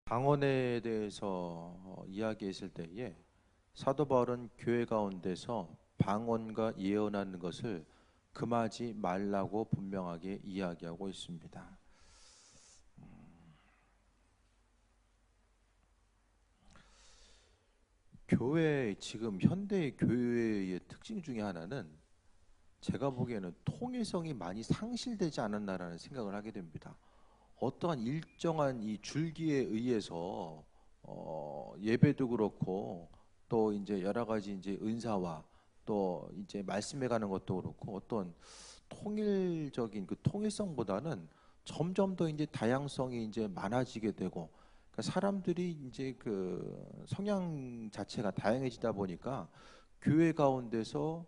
방언에 대해서 이야기했을 때에 사도 바울은 교회 가운데서 방언과 예언하는 것을 금하지 말라고 분명하게 이야기하고 있습니다. 교회 지금 현대 교회의 특징 중에 하나는 제가 보기에는 통일성이 많이 상실되지 않았나라는 생각을 하게 됩니다. 어떠한 일정한 이 줄기에 의해서 예배도 그렇고 또 이제 여러 가지 이제 은사와 또 이제 말씀해 가는 것도 그렇고 어떤 통일적인 그 통일성보다는 점점 더 이제 다양성이 이제 많아지게 되고 그러니까 사람들이 이제 그 성향 자체가 다양해지다 보니까 교회 가운데서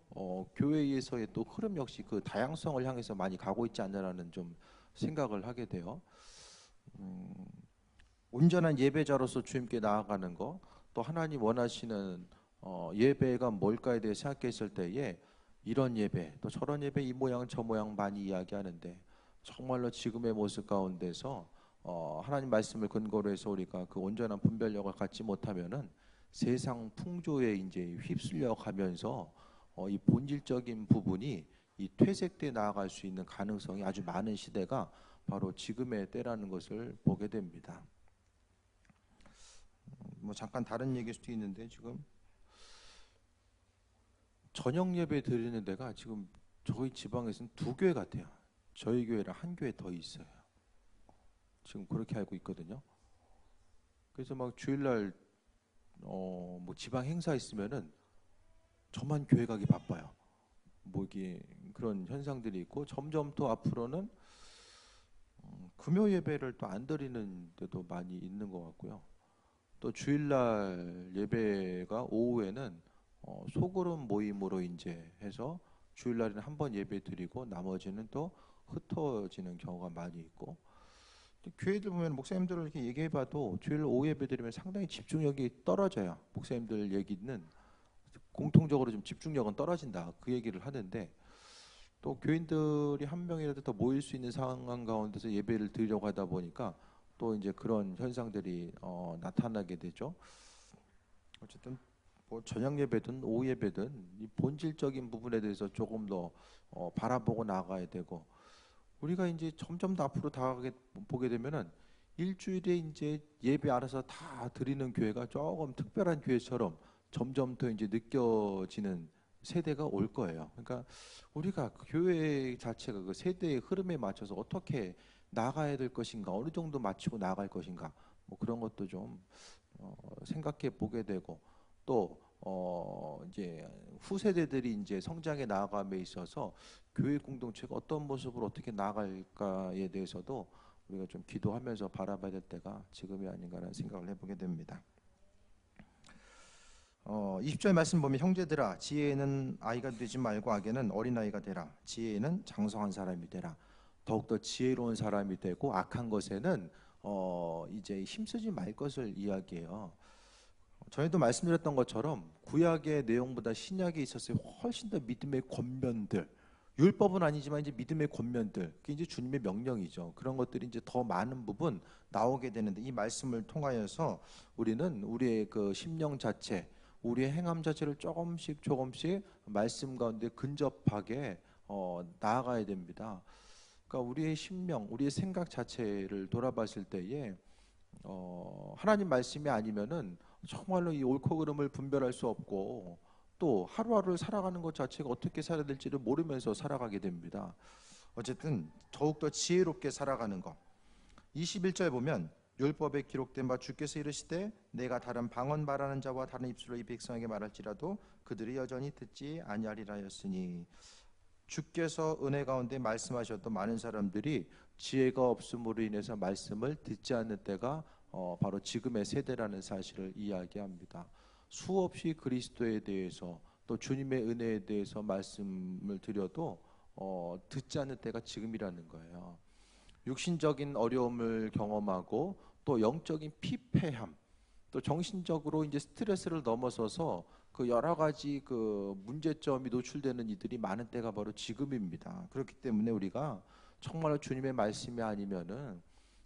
교회에서의 또 흐름 역시 그 다양성을 향해서 많이 가고 있지 않나라는 좀 생각을 하게 돼요. 음, 온전한 예배자로서 주님께 나아가는 거, 또 하나님 원하시는 예배가 뭘까에 대해 생각했을 때에 이런 예배, 또 저런 예배, 이 모양 저 모양 많이 이야기하는데 정말로 지금의 모습 가운데서 하나님 말씀을 근거로 해서 우리가 그 온전한 분별력을 갖지 못하면은 세상 풍조에 이제 휩쓸려 가면서 이 본질적인 부분이 이 퇴색돼 나아갈 수 있는 가능성이 아주 많은 시대가 바로 지금의 때라는 것을 보게 됩니다. 뭐 잠깐 다른 얘기일 수도 있는데 지금 저녁 예배 드리는 데가 지금 저희 지방에서는 두 교회 같아요. 저희 교회랑 한 교회 더 있어요. 지금 그렇게 알고 있거든요. 그래서 막 주일날 뭐 지방 행사 있으면은 저만 교회 가기 바빠요. 뭐 이게 그런 현상들이 있고 점점 더 앞으로는 금요 예배를 또 안 드리는 데도 많이 있는 것 같고요. 또 주일날 예배가 오후에는 소그룹 모임으로 이제 해서 주일날에는 한 번 예배 드리고 나머지는 또 흩어지는 경우가 많이 있고 교회들 보면 목사님들 이렇게 얘기해봐도 주일 오후 예배 드리면 상당히 집중력이 떨어져요. 목사님들 얘기는 공통적으로 좀 집중력은 떨어진다 그 얘기를 하는데 또 교인들이 한 명이라도 더 모일 수 있는 상황 가운데서 예배를 드리려고 하다 보니까 또 이제 그런 현상들이 나타나게 되죠. 어쨌든 뭐 저녁 예배든 오후 예배든 이 본질적인 부분에 대해서 조금 더 바라보고 나가야 되고 우리가 이제 점점 더 앞으로 다가게 보게 되면은 일주일에 이제 예배 알아서 다 드리는 교회가 조금 특별한 교회처럼 점점 더 이제 느껴지는 세대가 올 거예요. 그러니까 우리가 그 교회 자체가 그 세대의 흐름에 맞춰서 어떻게 나가야 될 것인가, 어느 정도 맞추고 나갈 것인가, 뭐 그런 것도 좀 생각해 보게 되고 또 이제 후세대들이 이제 성장해 나아감에 있어서 교회 공동체가 어떤 모습으로 어떻게 나아갈까에 대해서도 우리가 좀 기도하면서 바라봐야 될 때가 지금이 아닌가라는 생각을 해보게 됩니다. 20절 말씀 보면 형제들아 지혜에는 아이가 되지 말고 악에는 어린아이가 되라. 지혜에는 장성한 사람이 되라. 더욱더 지혜로운 사람이 되고 악한 것에는 이제 힘쓰지 말 것을 이야기해요. 전에도 말씀드렸던 것처럼 구약의 내용보다 신약에 있어서 훨씬 더 믿음의 권면들, 율법은 아니지만 이제 믿음의 권면들, 그게 이제 주님의 명령이죠. 그런 것들이 이제 더 많은 부분 나오게 되는데 이 말씀을 통하여서 우리는 우리의 그 심령 자체, 우리의 행함 자체를 조금씩 조금씩 말씀 가운데 근접하게 나아가야 됩니다. 그러니까 우리의 심령, 우리의 생각 자체를 돌아봤을 때에 하나님 말씀이 아니면은 정말로 이 옳고 그름을 분별할 수 없고 또 하루하루를 살아가는 것 자체가 어떻게 살아야 될지를 모르면서 살아가게 됩니다. 어쨌든 더욱더 지혜롭게 살아가는 것. 21절 보면 율법에 기록된 바 주께서 이르시되 내가 다른 방언 말하는 자와 다른 입술로 이 백성에게 말할지라도 그들이 여전히 듣지 아니하리라 하였으니 주께서 은혜 가운데 말씀하셨던 많은 사람들이 지혜가 없음으로 인해서 말씀을 듣지 않는 때가 바로 지금의 세대라는 사실을 이야기합니다. 수없이 그리스도에 대해서 또 주님의 은혜에 대해서 말씀을 드려도 듣지 않는 때가 지금이라는 거예요. 육신적인 어려움을 경험하고 또 영적인 피폐함, 또 정신적으로 이제 스트레스를 넘어서서 그 여러 가지 그 문제점이 노출되는 이들이 많은 때가 바로 지금입니다. 그렇기 때문에 우리가 정말로 주님의 말씀이 아니면은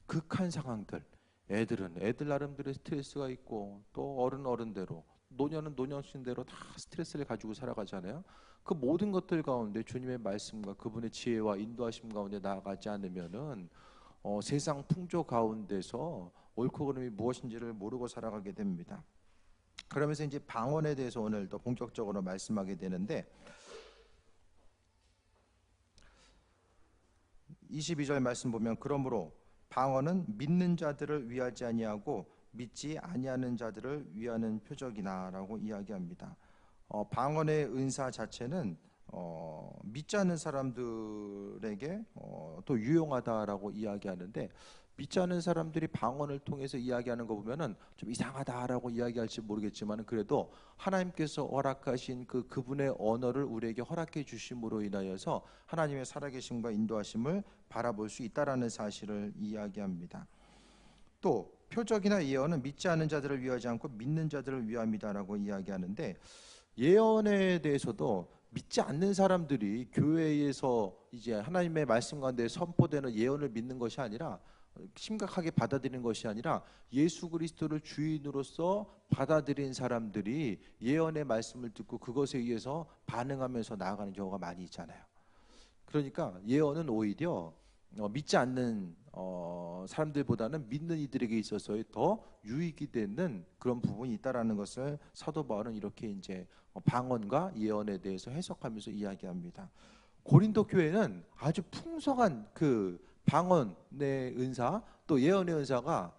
극한 상황들, 애들은 애들 나름대로 스트레스가 있고 또 어른대로 노년은 노년신대로 다 스트레스를 가지고 살아가잖아요. 그 모든 것들 가운데 주님의 말씀과 그분의 지혜와 인도하심 가운데 나아가지 않으면은 세상 풍조 가운데서 옳고 그름이 무엇인지를 모르고 살아가게 됩니다. 그러면서 이제 방언에 대해서 오늘 더 본격적으로 말씀하게 되는데 22절 말씀 보면 그러므로 방언은 믿는 자들을 위하지 아니하고 믿지 아니하는 자들을 위하는 표적이나라고 이야기합니다. 방언의 은사 자체는 믿지 않는 사람들에게 또 유용하다라고 이야기하는데 믿지 않는 사람들이 방언을 통해서 이야기하는 거 보면은 좀 이상하다라고 이야기할지 모르겠지만 그래도 하나님께서 허락하신 그분의 언어를 우리에게 허락해 주심으로 인하여서 하나님의 살아계심과 인도하심을 바라볼 수 있다라는 사실을 이야기합니다. 또 표적이나 예언은 믿지 않는 자들을 위하지 않고 믿는 자들을 위함이다라고 이야기하는데 예언에 대해서도 믿지 않는 사람들이 교회에서 이제 하나님의 말씀 가운데 선포되는 예언을 믿는 것이 아니라 심각하게 받아들이는 것이 아니라 예수 그리스도를 주인으로서 받아들인 사람들이 예언의 말씀을 듣고 그것에 의해서 반응하면서 나아가는 경우가 많이 있잖아요. 그러니까 예언은 오히려 믿지 않는 사람들보다는 믿는 이들에게 있어서 더 유익이 되는 그런 부분이 있다라는 것을 사도 바울은 이렇게 이제 방언과 예언에 대해서 해석하면서 이야기합니다. 고린도 교회는 아주 풍성한 그 방언의 은사 또 예언의 은사가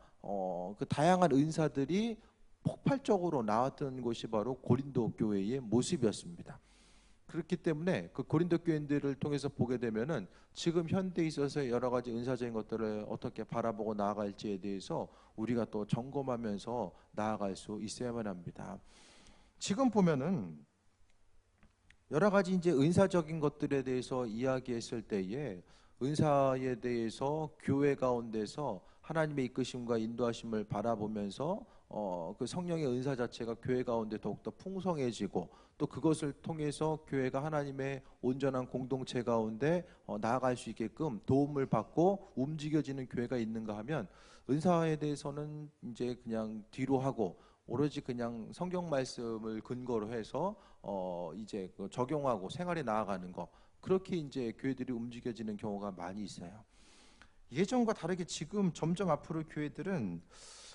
그 다양한 은사들이 폭발적으로 나왔던 곳이 바로 고린도 교회의 모습이었습니다. 그렇기 때문에 그 고린도 교인들을 통해서 보게 되면은 지금 현대에 있어서 여러 가지 은사적인 것들을 어떻게 바라보고 나아갈지에 대해서 우리가 또 점검하면서 나아갈 수 있어야만 합니다. 지금 보면은 여러 가지 이제 은사적인 것들에 대해서 이야기했을 때에 은사에 대해서 교회 가운데서 하나님의 이끄심과 인도하심을 바라보면서 그 성령의 은사 자체가 교회 가운데 더욱더 풍성해지고 또 그것을 통해서 교회가 하나님의 온전한 공동체 가운데 나아갈 수 있게끔 도움을 받고 움직여지는 교회가 있는가 하면 은사에 대해서는 이제 그냥 뒤로 하고 오로지 그냥 성경 말씀을 근거로 해서 이제 적용하고 생활에 나아가는 거 그렇게 이제 교회들이 움직여지는 경우가 많이 있어요. 예전과 다르게 지금 점점 앞으로 교회들은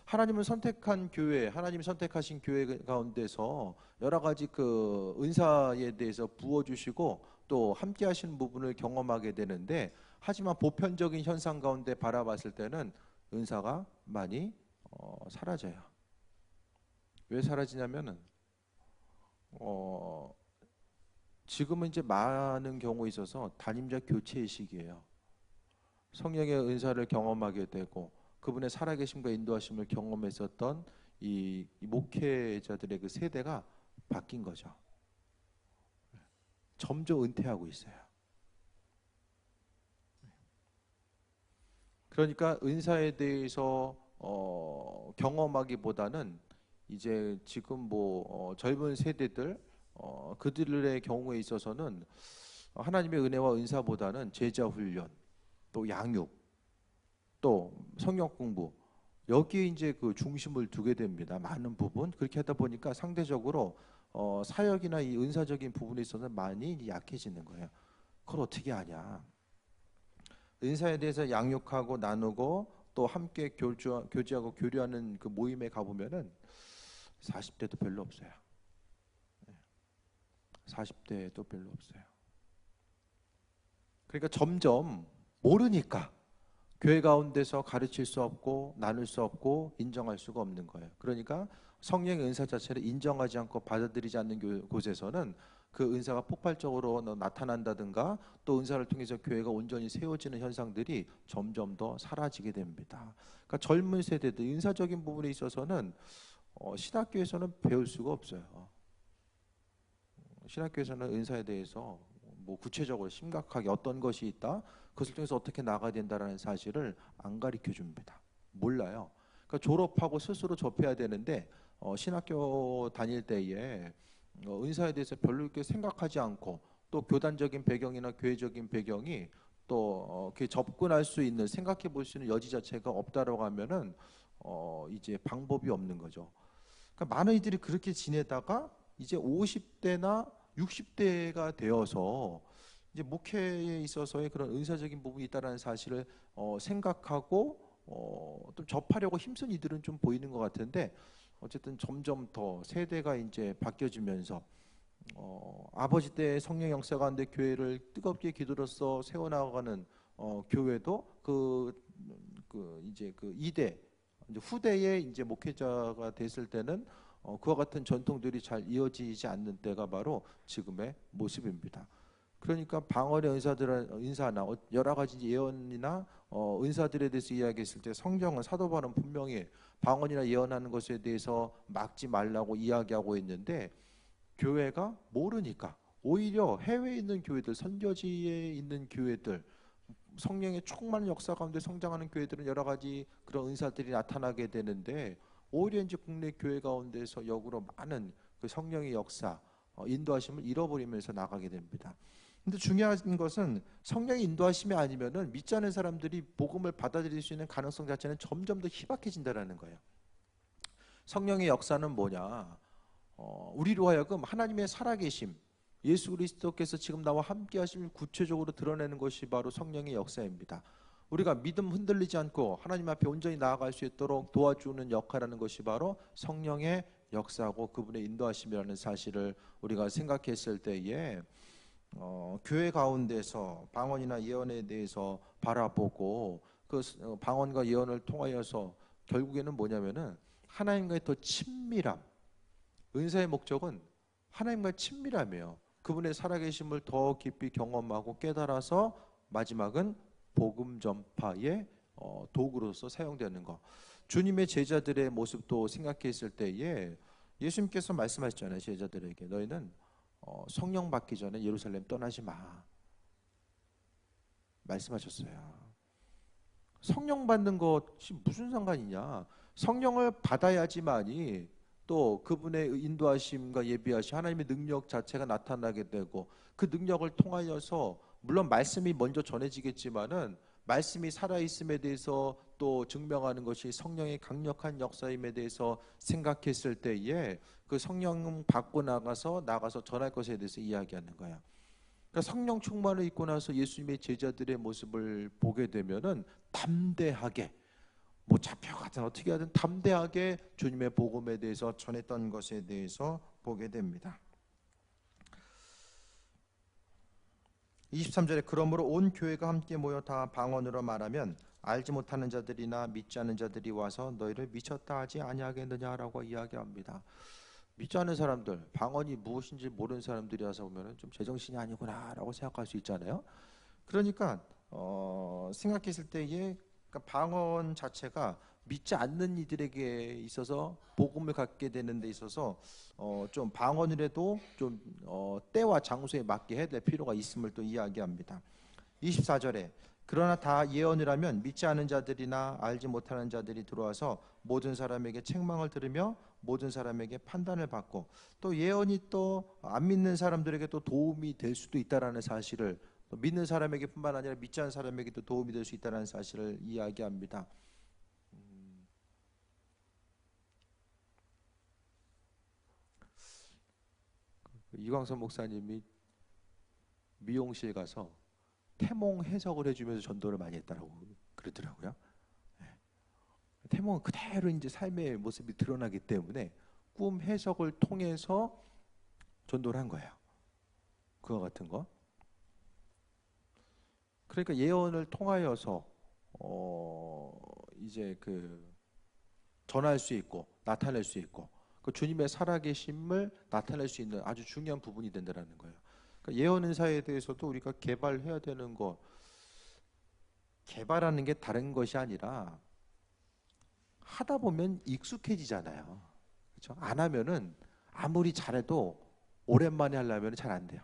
하나님을 선택한 교회, 하나님이 선택하신 교회 가운데서 여러 가지 그 은사에 대해서 부어주시고 또 함께 하시는 부분을 경험하게 되는데 하지만 보편적인 현상 가운데 바라봤을 때는 은사가 많이 사라져요. 왜 사라지냐면은 지금은 이제 많은 경우에 있어서 담임자 교체의 시기예요. 성령의 은사를 경험하게 되고 그분의 살아계심과 인도하심을 경험했었던 이 목회자들의 그 세대가 바뀐 거죠. 점점 은퇴하고 있어요. 그러니까 은사에 대해서 경험하기보다는 이제 지금 뭐 젊은 세대들 그들의 경우에 있어서는 하나님의 은혜와 은사보다는 제자 훈련, 또 양육, 또 성경 공부 여기에 이제 그 중심을 두게 됩니다. 많은 부분 그렇게 하다 보니까 상대적으로 사역이나 이 은사적인 부분에 있어서는 많이 약해지는 거예요. 그걸 어떻게 하냐? 은사에 대해서 양육하고 나누고 또 함께 교제하고 교류하는 그 모임에 가보면은 40대도 별로 없어요. 40대도 별로 없어요. 그러니까 점점 모르니까 교회 가운데서 가르칠 수 없고 나눌 수 없고 인정할 수가 없는 거예요. 그러니까 성령의 은사 자체를 인정하지 않고 받아들이지 않는 곳에서는 그 은사가 폭발적으로 나타난다든가 또 은사를 통해서 교회가 온전히 세워지는 현상들이 점점 더 사라지게 됩니다. 그러니까 젊은 세대들 은사적인 부분에 있어서는 신학교에서는 배울 수가 없어요. 신학교에서는 은사에 대해서 뭐 구체적으로 심각하게 어떤 것이 있다 그것을 통해서 어떻게 나가야 된다라는 사실을 안 가르쳐 줍니다. 몰라요. 그러니까 졸업하고 스스로 접해야 되는데 신학교 다닐 때에 은사에 대해서 별로 이렇게 생각하지 않고 또 교단적인 배경이나 교회적인 배경이 또 접근할 수 있는 생각해 볼 수 있는 여지 자체가 없다라고 하면은 이제 방법이 없는 거죠. 그러니까 많은 이들이 그렇게 지내다가 이제 50대나 60대가 되어서 이제 목회에 있어서의 그런 은사적인 부분이 있다는 사실을 생각하고 또 접하려고 힘쓴 이들은 좀 보이는 것 같은데, 어쨌든 점점 더 세대가 이제 바뀌어지면서 아버지 때 성령 역사 가운데 교회를 뜨겁게 기도로서 세워나가는 교회도 이제 그 이대 이제 후대의 이제 목회자가 됐을 때는 그와 같은 전통들이 잘 이어지지 않는 때가 바로 지금의 모습입니다. 그러니까 방언의 은사나 여러 가지 예언이나 은사들에 대해서 이야기했을 때 성경은 사도 바울은 분명히 방언이나 예언하는 것에 대해서 막지 말라고 이야기하고 있는데, 교회가 모르니까 오히려 해외에 있는 교회들, 선교지에 있는 교회들, 성령의 충만한 역사 가운데 성장하는 교회들은 여러 가지 그런 은사들이 나타나게 되는데, 오히려 이제 국내 교회 가운데서 역으로 많은 그 성령의 역사, 인도하심을 잃어버리면서 나가게 됩니다. 근데 중요한 것은 성령의 인도하심이 아니면은 믿지 않는 사람들이 복음을 받아들일 수 있는 가능성 자체는 점점 더 희박해진다라는 거예요. 성령의 역사는 뭐냐? 우리로 하여금 하나님의 살아계심, 예수 그리스도께서 지금 나와 함께 하심을 구체적으로 드러내는 것이 바로 성령의 역사입니다. 우리가 믿음 흔들리지 않고 하나님 앞에 온전히 나아갈 수 있도록 도와주는 역할하는 것이 바로 성령의 역사고 그분의 인도하심이라는 사실을 우리가 생각했을 때에 교회 가운데서 방언이나 예언에 대해서 바라보고 그 방언과 예언을 통하여서 결국에는 뭐냐면은 하나님과의 더 친밀함, 은사의 목적은 하나님과의 친밀함이에요. 그분의 살아계심을 더 깊이 경험하고 깨달아서 마지막은 복음 전파의 도구로서 사용되는 것. 주님의 제자들의 모습도 생각했을 때에 예수님께서 말씀하셨잖아요. 제자들에게 너희는 성령 받기 전에 예루살렘 떠나지 마 말씀하셨어요. 성령 받는 것이 무슨 상관이냐? 성령을 받아야지만이 또 그분의 인도하심과 예비하심, 하나님의 능력 자체가 나타나게 되고, 그 능력을 통하여서 물론 말씀이 먼저 전해지겠지만은 말씀이 살아있음에 대해서 또 증명하는 것이 성령의 강력한 역사임에 대해서 생각했을 때에 그 성령 받고 나가서 전할 것에 대해서 이야기하는 거야. 그러니까 성령 충만을 입고 나서 예수님의 제자들의 모습을 보게 되면은 담대하게, 뭐 잡혀가든 어떻게 하든 담대하게 주님의 복음에 대해서 전했던 것에 대해서 보게 됩니다. 23절에 그러므로 온 교회가 함께 모여 다 방언으로 말하면 알지 못하는 자들이나 믿지 않는 자들이 와서 너희를 미쳤다 하지 아니하겠느냐라고 이야기합니다. 믿지 않는 사람들, 방언이 무엇인지 모르는 사람들이 와서 보면 좀 제정신이 아니구나라고 생각할 수 있잖아요. 그러니까 생각했을 때에 그러니까 방언 자체가 믿지 않는 이들에게 있어서 복음을 갖게 되는 데 있어서 좀 방언이라도 좀 때와 장소에 맞게 해야 될 필요가 있음을 또 이야기합니다. 24절에 그러나 다 예언을 하면 믿지 않은 자들이나 알지 못하는 자들이 들어와서 모든 사람에게 책망을 들으며 모든 사람에게 판단을 받고, 또 예언이 또 안 믿는 사람들에게 또 도움이 될 수도 있다라는 사실을, 믿는 사람에게뿐만 아니라 믿지 않는 사람에게도 도움이 될 수 있다는 사실을 이야기합니다. 이광선 목사님이 미용실 가서 태몽 해석을 해주면서 전도를 많이 했다라고 그러더라고요. 태몽은 그대로 이제 삶의 모습이 드러나기 때문에 꿈 해석을 통해서 전도를 한 거예요. 그와 같은 거. 그러니까 예언을 통하여서 이제 그 전할 수 있고 나타낼 수 있고 그 주님의 살아계심을 나타낼 수 있는 아주 중요한 부분이 된다는 거예요. 그러니까 예언 은사에 대해서도 우리가 개발해야 되는 거, 개발하는 게 다른 것이 아니라 하다 보면 익숙해지잖아요. 그렇죠? 안 하면은 아무리 잘해도 오랜만에 하려면 잘 안 돼요.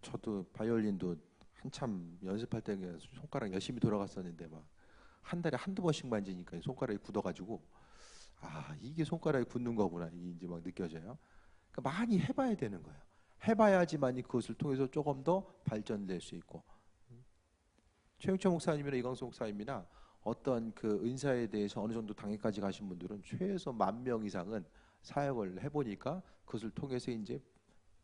저도 바이올린도 한참 연습할 때 손가락 열심히 돌아갔었는데 막 한 달에 한두 번씩 만지니까 손가락이 굳어가지고 이게 손가락이 굳는 거구나 이게 이제 막 느껴져요. 그러니까 많이 해봐야 되는 거예요. 해봐야지만이 그것을 통해서 조금 더 발전될 수 있고, 최영철 목사님이나 이광수 목사님이나 어떤 그 은사에 대해서 어느 정도 단계까지 가신 분들은 최소 10,000명 이상은 사역을 해보니까 그것을 통해서 이제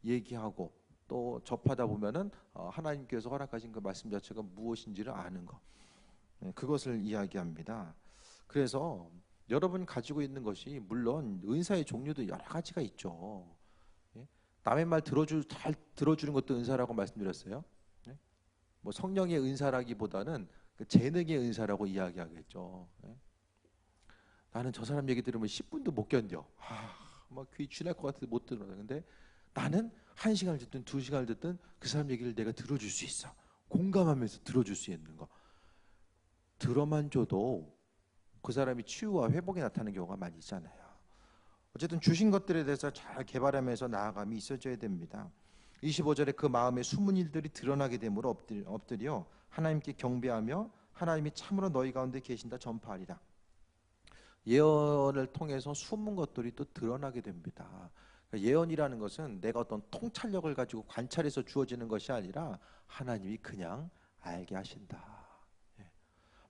얘기하고 또 접하다 보면은 하나님께서 허락하신 그 말씀 자체가 무엇인지를 아는 거, 그것을 이야기합니다. 그래서 여러분 가지고 있는 것이 물론 은사의 종류도 여러 가지가 있죠. 예? 남의 말 잘 들어주는 것도 은사라고 말씀드렸어요. 예? 뭐 성령의 은사라기보다는 그 재능의 은사라고 이야기하겠죠. 예? 나는 저 사람 얘기 들으면 10분도 못 견뎌. 막 귀 쥐날 것 같아서 못 들어. 근데 나는 1시간을 듣든 2시간을 듣든 그 사람 얘기를 내가 들어줄 수 있어. 공감하면서 들어줄 수 있는 거. 들어만 줘도 그 사람이 치유와 회복이 나타나는 경우가 많이 있잖아요. 어쨌든 주신 것들에 대해서 잘 개발하면서 나아감이 있어져야 됩니다. 25절에 그 마음의 숨은 일들이 드러나게 되므로 엎드려 하나님께 경배하며 하나님이 참으로 너희 가운데 계신다 전파하리라. 예언을 통해서 숨은 것들이 또 드러나게 됩니다. 예언이라는 것은 내가 어떤 통찰력을 가지고 관찰해서 주어지는 것이 아니라 하나님이 그냥 알게 하신다.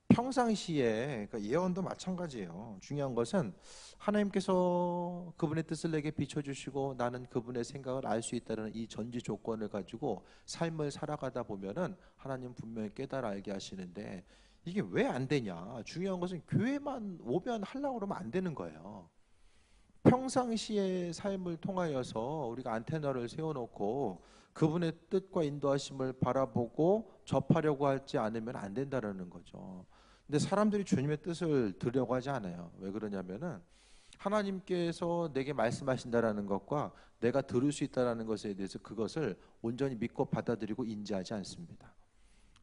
평상시에 그러니까 예언도 마찬가지예요. 중요한 것은 하나님께서 그분의 뜻을 내게 비춰주시고 나는 그분의 생각을 알 수 있다는 이 전제 조건을 가지고 삶을 살아가다 보면은 하나님 분명히 깨달아 알게 하시는데 이게 왜 안 되냐? 중요한 것은 교회만 오면 하려고 그러면 안 되는 거예요. 평상시의 삶을 통하여서 우리가 안테나를 세워놓고 그분의 뜻과 인도하심을 바라보고 접하려고 하지 않으면 안 된다는 거죠. 근데 사람들이 주님의 뜻을 들으려고 하지 않아요. 왜 그러냐면은 하나님께서 내게 말씀하신다라는 것과 내가 들을 수 있다라는 것에 대해서 그것을 온전히 믿고 받아들이고 인지하지 않습니다.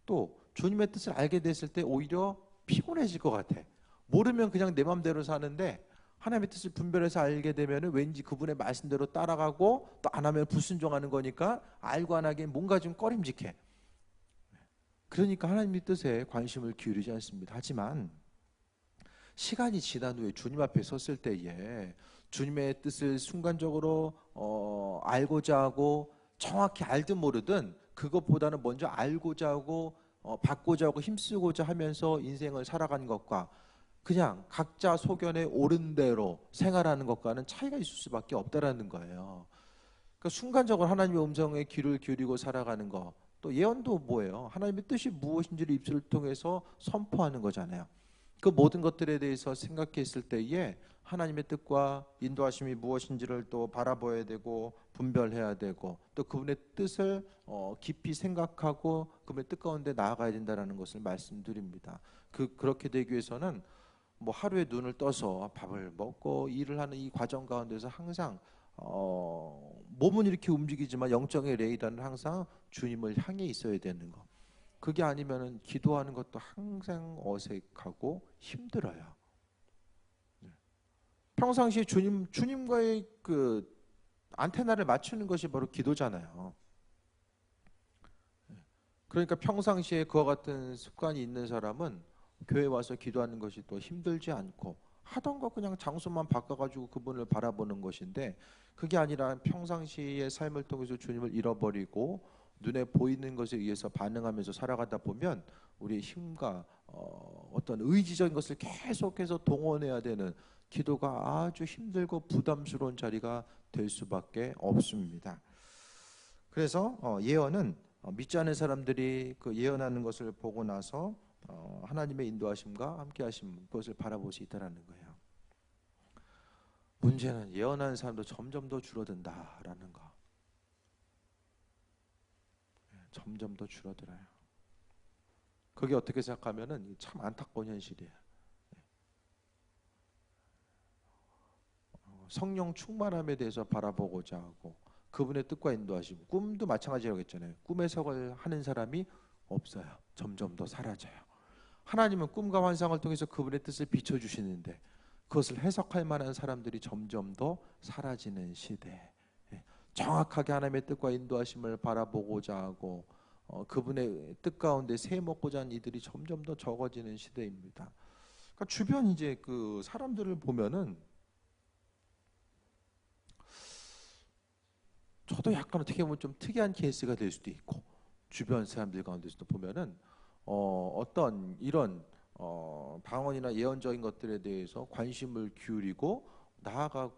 또 주님의 뜻을 알게 됐을 때 오히려 피곤해질 것 같아. 모르면 그냥 내 마음대로 사는데 하나님의 뜻을 분별해서 알게 되면 왠지 그분의 말씀대로 따라가고 또 안 하면 불순종하는 거니까 알고 안 하기엔 뭔가 좀 꺼림직해. 그러니까 하나님의 뜻에 관심을 기울이지 않습니다. 하지만 시간이 지난 후에 주님 앞에 섰을 때에 주님의 뜻을 순간적으로 알고자 하고 정확히 알든 모르든 그것보다는 먼저 알고자 하고 받고자 하고 힘쓰고자 하면서 인생을 살아가는 것과 그냥 각자 소견에 옳은 대로 생활하는 것과는 차이가 있을 수밖에 없다라는 거예요. 그러니까 순간적으로 하나님의 음성에 귀를 기울이고 살아가는 거. 또 예언도 뭐예요? 하나님의 뜻이 무엇인지를 입술을 통해서 선포하는 거잖아요. 그 모든 것들에 대해서 생각했을 때에 하나님의 뜻과 인도하심이 무엇인지를 또 바라봐야 되고 분별해야 되고 또 그분의 뜻을 깊이 생각하고 그분의 뜻 가운데 나아가야 된다는 것을 말씀드립니다. 그렇게 되기 위해서는 뭐 하루에 눈을 떠서 밥을 먹고 일을 하는 이 과정 가운데서 항상 몸은 이렇게 움직이지만 영적인 레이더는 항상 주님을 향해 있어야 되는 거. 그게 아니면은 기도하는 것도 항상 어색하고 힘들어요. 평상시에 주님과의 그 안테나를 맞추는 것이 바로 기도잖아요. 그러니까 평상시에 그와 같은 습관이 있는 사람은 교회 와서 기도하는 것이 또 힘들지 않고 하던 거 그냥 장소만 바꿔가지고 그분을 바라보는 것인데 그게 아니라 평상시의 삶을 통해서 주님을 잃어버리고 눈에 보이는 것에 의해서 반응하면서 살아가다 보면 우리의 힘과 어떤 의지적인 것을 계속해서 동원해야 되는 기도가 아주 힘들고 부담스러운 자리가 될 수밖에 없습니다. 그래서 예언은 믿지 않는 사람들이 그 예언하는 것을 보고 나서 하나님의 인도하심과 함께하심 그것을 바라볼 수 있다라는 거예요. 문제는 예언하는 사람도 점점 더 줄어든다라는 거. 점점 더 줄어들어요. 그게 어떻게 생각하면은 참 안타까운 현실이에요. 성령 충만함에 대해서 바라보고자 하고 그분의 뜻과 인도하심, 꿈도 마찬가지라고 했잖아요. 꿈의 해석을 하는 사람이 없어요. 점점 더 사라져요. 하나님은 꿈과 환상을 통해서 그분의 뜻을 비춰주시는데 그것을 해석할 만한 사람들이 점점 더 사라지는 시대. 정확하게 하나님의 뜻과 인도하심을 바라보고자 하고 그분의 뜻 가운데 세먹고자 하는 이들이 점점 더 적어지는 시대입니다. 그러니까 주변 이제 그 사람들을 보면은 저도 약간 어떻게 보면 좀 특이한 케이스가 될 수도 있고 주변 사람들 가운데서도 보면은 어떤 이런 방언이나 예언적인 것들에 대해서 관심을 기울이고 나아가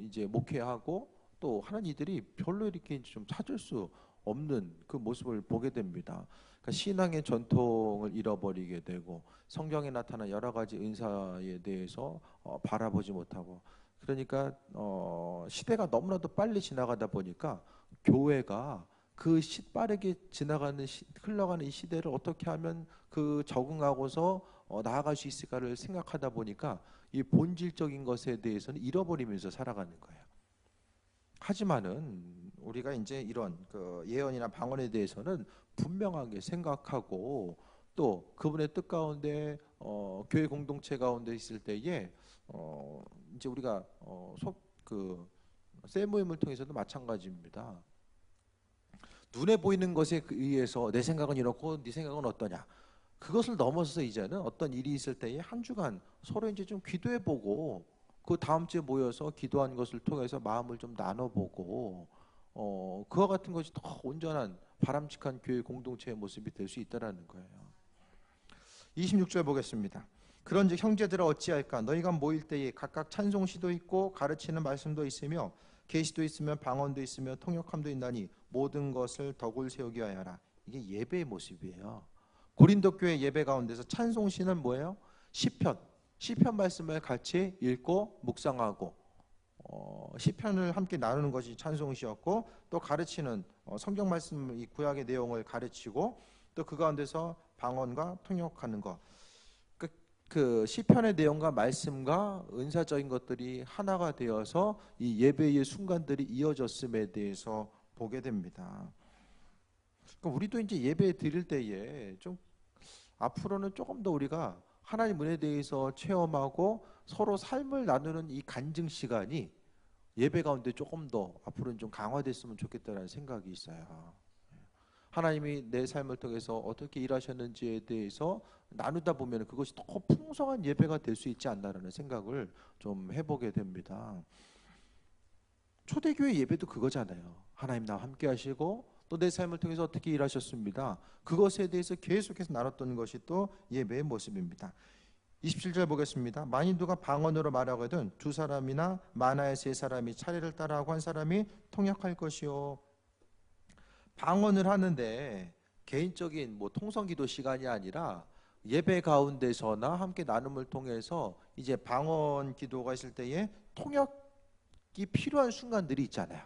이제 목회하고 또 하는 이들이 별로 이렇게 좀 찾을 수 없는 그 모습을 보게 됩니다. 그러니까 신앙의 전통을 잃어버리게 되고 성경에 나타난 여러 가지 은사에 대해서 바라보지 못하고 그러니까 시대가 너무나도 빨리 지나가다 보니까 교회가 그 빠르게 흘러가는 이 시대를 어떻게 하면 그 적응하고서 나아갈 수 있을까를 생각하다 보니까 이 본질적인 것에 대해서는 잃어버리면서 살아가는 거예요. 하지만은 우리가 이제 이런 그 예언이나 방언에 대해서는 분명하게 생각하고 또 그분의 뜻 가운데 교회 공동체 가운데 있을 때에 이제 우리가 그 셀모임을 통해서도 마찬가지입니다. 눈에 보이는 것에 의해서 내 생각은 이렇고 네 생각은 어떠냐. 그것을 넘어서서 이제는 어떤 일이 있을 때에 한 주간 서로 이제 좀 기도해보고 그 다음 주에 모여서 기도한 것을 통해서 마음을 좀 나눠보고 그와 같은 것이 더 온전한 바람직한 교회 공동체의 모습이 될 수 있다라는 거예요. 26절 보겠습니다. 그런즉 형제들아 어찌할까 너희가 모일 때에 각각 찬송시도 있고 가르치는 말씀도 있으며 계시도 있으며 방언도 있으며 통역함도 있나니 모든 것을 덕을 세우게 하여라. 이게 예배의 모습이에요. 고린도 교회 예배 가운데서 찬송시는 뭐예요? 시편 말씀을 같이 읽고 묵상하고 시편을 함께 나누는 것이 찬송시였고 또 가르치는 성경 말씀 이 구약의 내용을 가르치고 또 그 가운데서 방언과 통역하는 것. 그 시편의 내용과 말씀과 은사적인 것들이 하나가 되어서 이 예배의 순간들이 이어졌음에 대해서 보게 됩니다. 그러니까 우리도 이제 예배 드릴 때에 좀 앞으로는 조금 더 우리가 하나님 은혜에 대해서 체험하고 서로 삶을 나누는 이 간증 시간이 예배 가운데 조금 더 앞으로는 좀 강화됐으면 좋겠다는 생각이 있어요. 하나님이 내 삶을 통해서 어떻게 일하셨는지에 대해서 나누다 보면 그것이 더 풍성한 예배가 될 수 있지 않나라는 생각을 좀 해보게 됩니다. 초대교회 예배도 그거잖아요. 하나님 나와 함께 하시고 또 내 삶을 통해서 어떻게 일하셨습니다. 그것에 대해서 계속해서 나눴던 것이 또 예배의 모습입니다. 27절 보겠습니다. 만일 누가 방언으로 말하거든 두 사람이나 많아야 세 사람이 차례를 따라하고 한 사람이 통역할 것이요. 방언을 하는데 개인적인 뭐 통성기도 시간이 아니라 예배 가운데서나 함께 나눔을 통해서 이제 방언 기도가 있을 때에 통역이 필요한 순간들이 있잖아요.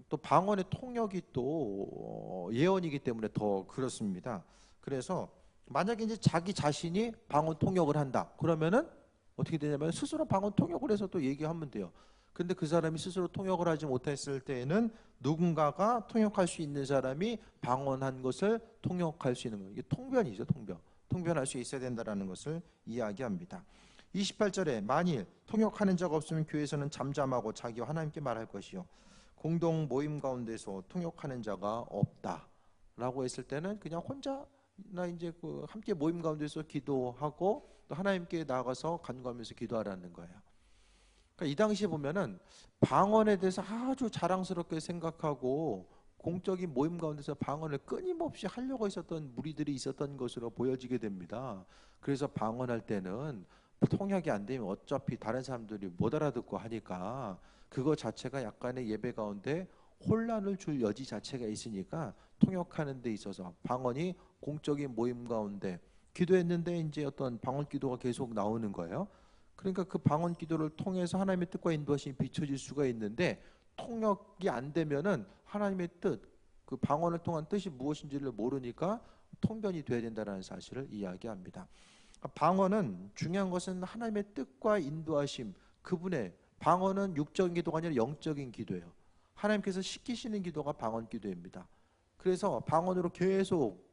또 방언의 통역이 또 예언이기 때문에 더 그렇습니다. 그래서 만약에 이제 자기 자신이 방언 통역을 한다. 그러면은 어떻게 되냐면 스스로 방언 통역을 해서 또 얘기하면 돼요. 근데 그 사람이 스스로 통역을 하지 못했을 때에는 누군가가 통역할 수 있는 사람이 방언한 것을 통역할 수 있는 거예요. 이게 통변이죠, 통변. 통변할 수 있어야 된다는 것을 이야기합니다. 28절에 만일 통역하는 자가 없으면 교회에서는 잠잠하고 자기와 하나님께 말할 것이요. 공동 모임 가운데서 통역하는 자가 없다라고 했을 때는 그냥 혼자나 이제 그 함께 모임 가운데서 기도하고 또 하나님께 나아가서 간구하면서 기도하라는 거예요. 그러니까 이 당시에 보면은 방언에 대해서 아주 자랑스럽게 생각하고 공적인 모임 가운데서 방언을 끊임없이 하려고 있었던 무리들이 있었던 것으로 보여지게 됩니다. 그래서 방언할 때는 통역이 안 되면 어차피 다른 사람들이 못 알아듣고 하니까 그거 자체가 약간의 예배 가운데 혼란을 줄 여지 자체가 있으니까 통역하는 데 있어서 방언이 공적인 모임 가운데 기도했는데 이제 어떤 방언 기도가 계속 나오는 거예요. 그러니까 그 방언 기도를 통해서 하나님의 뜻과 인도하심이 비춰질 수가 있는데 통역이 안 되면은 하나님의 뜻, 그 방언을 통한 뜻이 무엇인지를 모르니까 통변이 돼야 된다는 사실을 이야기합니다. 방언은 중요한 것은 하나님의 뜻과 인도하심, 그분의 방언은 육적인 기도가 아니라 영적인 기도예요. 하나님께서 시키시는 기도가 방언 기도입니다. 그래서 방언으로 계속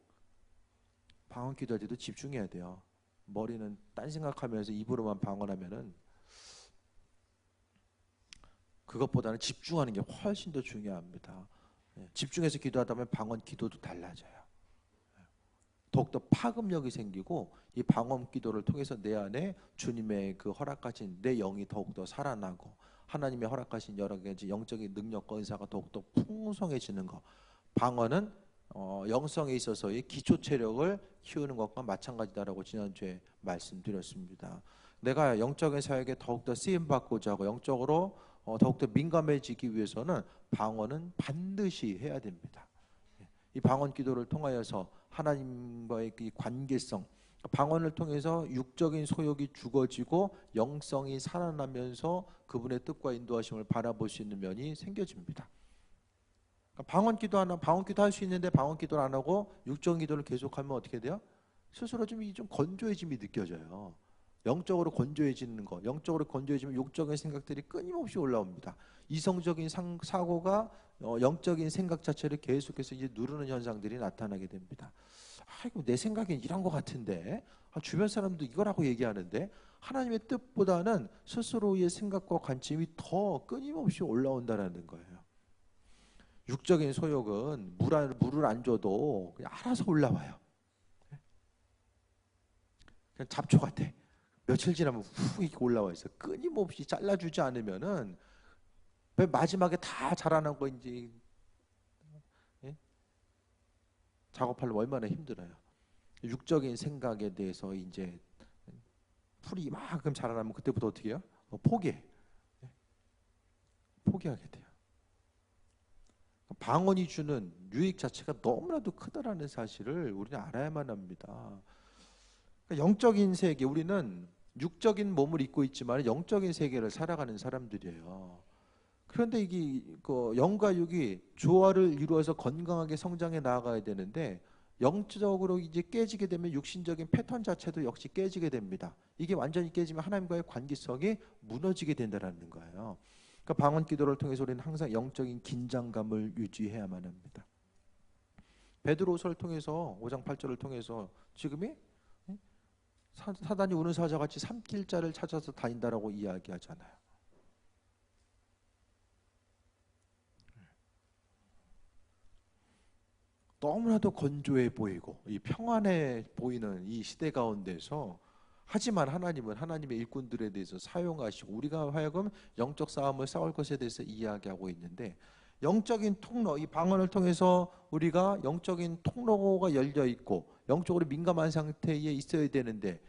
방언 기도할 때도 집중해야 돼요. 머리는 딴 생각하면서 입으로만 방언하면은 그것보다는 집중하는 게 훨씬 더 중요합니다. 집중해서 기도하다 보면 방언 기도도 달라져요. 더욱더 파급력이 생기고 이 방언 기도를 통해서 내 안에 주님의 그 허락하신 내 영이 더욱더 살아나고 하나님의 허락하신 여러 가지 영적인 능력과 은사가 더욱더 풍성해지는 거. 방언은 영성에 있어서의 기초 체력을 키우는 것과 마찬가지다라고 지난주에 말씀드렸습니다. 내가 영적인 사역에 더욱더 쓰임 받고자 하고 영적으로 더욱더 민감해지기 위해서는 방언은 반드시 해야 됩니다. 이 방언 기도를 통하여서 하나님과의 이 관계성, 방언을 통해서 육적인 소욕이 죽어지고 영성이 살아나면서 그분의 뜻과 인도하심을 바라볼 수 있는 면이 생겨집니다. 방언 기도 할 수 있는데 방언 기도를 안 하고 육적인 기도를 계속하면 어떻게 돼요? 스스로 좀 건조해짐이 느껴져요. 영적으로 건조해지는 거, 영적으로 건조해지면 육적인 생각들이 끊임없이 올라옵니다. 이성적인 사고가 영적인 생각 자체를 계속해서 이제 누르는 현상들이 나타나게 됩니다. 아이고 내 생각엔 이런 것 같은데, 주변 사람도 이거라고 얘기하는데 하나님의 뜻보다는 스스로의 생각과 관점이 더 끊임없이 올라온다라는 거예요. 육적인 소욕은 물을 안 줘도 그냥 알아서 올라와요. 그냥 잡초 같아. 며칠 지나면 후 이렇게 올라와 있어. 끊임없이 잘라주지 않으면은 마지막에 다 자라난 거 이제 작업하려면 얼마나 힘들어요. 육적인 생각에 대해서 이제 풀이 이만큼 자라나면 그때부터 어떻게 해요? 포기해. 포기하게 돼요. 방언이 주는 유익 자체가 너무나도 크다라는 사실을 우리는 알아야만 합니다. 영적인 세계, 우리는 육적인 몸을 입고 있지만 영적인 세계를 살아가는 사람들이에요. 그런데 이게 영과 육이 조화를 이루어서 건강하게 성장해 나아가야 되는데 영적으로 이제 깨지게 되면 육신적인 패턴 자체도 역시 깨지게 됩니다. 이게 완전히 깨지면 하나님과의 관계성이 무너지게 된다는 거예요. 그러니까 방언 기도를 통해서 우리는 항상 영적인 긴장감을 유지해야만 합니다. 베드로서를 통해서 5장 8절을 통해서 지금이 사단이 우는 사자같이 삼킬 자를 찾아서 다닌다라고 이야기하잖아요. 너무나도 건조해 보이고 이 평안해 보이는 이 시대 가운데서 하지만 하나님은 하나님의 일꾼들에 대해서 사용하시고 우리가 하여금 영적 싸움을 싸울 것에 대해서 이야기하고 있는데 영적인 통로, 이 방언을 통해서 우리가 영적인 통로가 열려 있고 영적으로 민감한 상태에 있어야 되는데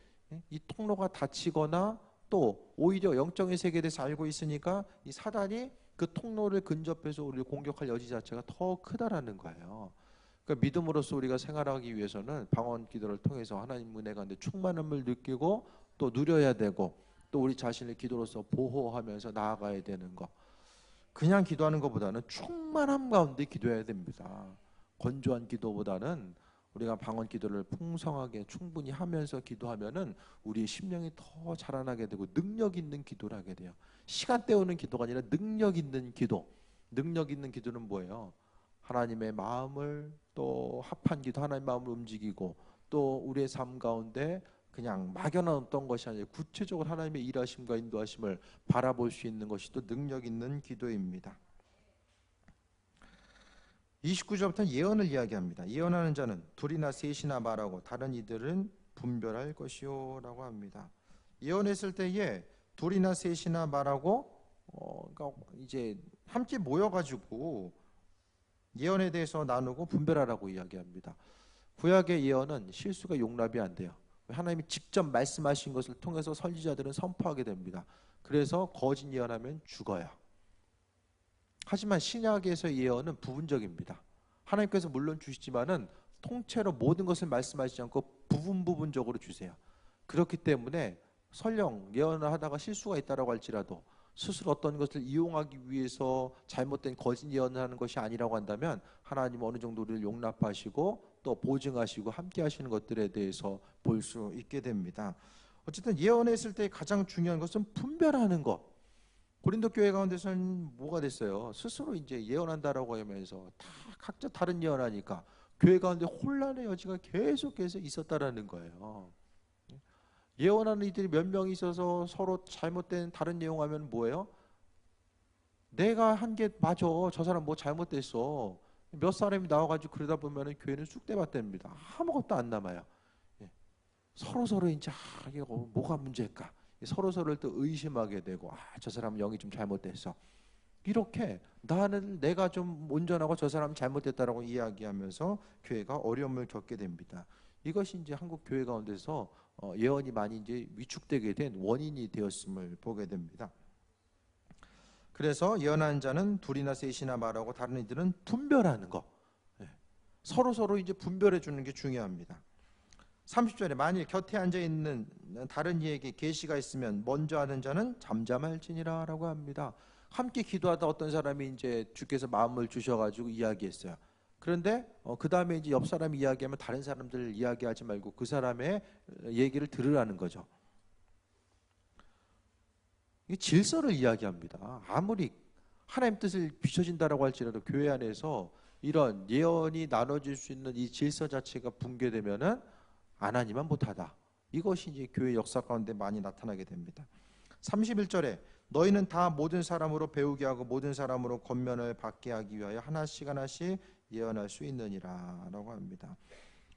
이 통로가 닫히거나 또 오히려 영적인 세계에 대해서 알고 있으니까 이 사단이 그 통로를 근접해서 우리를 공격할 여지 자체가 더 크다라는 거예요. 그러니까 믿음으로써 우리가 생활하기 위해서는 방언 기도를 통해서 하나님 은혜 가운데 충만함을 느끼고 또 누려야 되고 또 우리 자신을 기도로서 보호하면서 나아가야 되는 것. 그냥 기도하는 것보다는 충만함 가운데 기도해야 됩니다. 건조한 기도보다는 우리가 방언 기도를 풍성하게 충분히 하면서 기도하면은 우리의 심령이 더 자라나게 되고 능력 있는 기도를 하게 돼요. 시간 때우는 기도가 아니라 능력 있는 기도. 능력 있는 기도는 뭐예요? 하나님의 마음을 또 합한 기도, 하나님의 마음을 움직이고 또 우리의 삶 가운데 그냥 막연한 어떤 것이 아니라 구체적으로 하나님의 일하심과 인도하심을 바라볼 수 있는 것이 또 능력 있는 기도입니다. 29절부터 예언을 이야기합니다. 예언하는 자는 둘이나 셋이나 말하고 다른 이들은 분별할 것이요 라고 합니다. 예언했을 때에 둘이나 셋이나 말하고 그러니까 이제 함께 모여가지고 예언에 대해서 나누고 분별하라고 이야기합니다. 구약의 예언은 실수가 용납이 안 돼요. 하나님이 직접 말씀하신 것을 통해서 선지자들은 선포하게 됩니다. 그래서 거짓 예언하면 죽어요. 하지만 신약에서의 예언은 부분적입니다. 하나님께서 물론 주시지만은 통째로 모든 것을 말씀하시지 않고 부분적으로 주세요. 그렇기 때문에 설령 예언을 하다가 실수가 있다라고 할지라도 스스로 어떤 것을 이용하기 위해서 잘못된 거짓 예언을 하는 것이 아니라고 한다면 하나님은 어느 정도 우리를 용납하시고 또 보증하시고 함께 하시는 것들에 대해서 볼 수 있게 됩니다. 어쨌든 예언했을 때 가장 중요한 것은 분별하는 것. 고린도 교회 가운데서는 뭐가 됐어요? 스스로 이제 예언한다라고 하면서 다 각자 다른 예언하니까 교회 가운데 혼란의 여지가 계속해서 있었다라는 거예요. 예언하는 이들이 몇 명 있어서 서로 잘못된 다른 내용하면 뭐예요? 내가 한 게 맞아. 저 사람 뭐 잘못됐어. 몇 사람이 나와가지고 그러다 보면 교회는 쑥대밭됩니다. 아무것도 안 남아요. 서로 이제 이게 뭐가 문제일까? 서로를 또 의심하게 되고 저 사람 영이 좀 잘못됐어. 이렇게 내가 좀 온전하고 저 사람 잘못됐다라고 이야기하면서 교회가 어려움을 겪게 됩니다. 이것이 이제 한국 교회 가운데서 예언이 많이 이제 위축되게 된 원인이 되었음을 보게 됩니다. 그래서 예언하는 자는 둘이나 셋이나 말하고 다른 이들은 분별하는 거. 서로 이제 분별해 주는 게 중요합니다. 30절에 만일 곁에 앉아 있는 다른 이에게 계시가 있으면 먼저 하는 자는 잠잠할지니라라고 합니다. 함께 기도하다 어떤 사람이 이제 주께서 마음을 주셔가지고 이야기했어요. 그런데 그 다음에 이제 옆 사람이 이야기하면 다른 사람들 이야기하지 말고 그 사람의 얘기를 들으라는 거죠. 이 질서를 이야기합니다. 아무리 하나님 뜻을 비춰진다라고 할지라도 교회 안에서 이런 예언이 나눠질 수 있는 이 질서 자체가 붕괴되면은 안 하니만 못하다. 이것이 이제 교회 역사 가운데 많이 나타나게 됩니다. 31절에 너희는 다 모든 사람으로 배우게 하고 모든 사람으로 권면을 받게 하기 위하여 하나씩 예언할 수 있느니라 라고 합니다.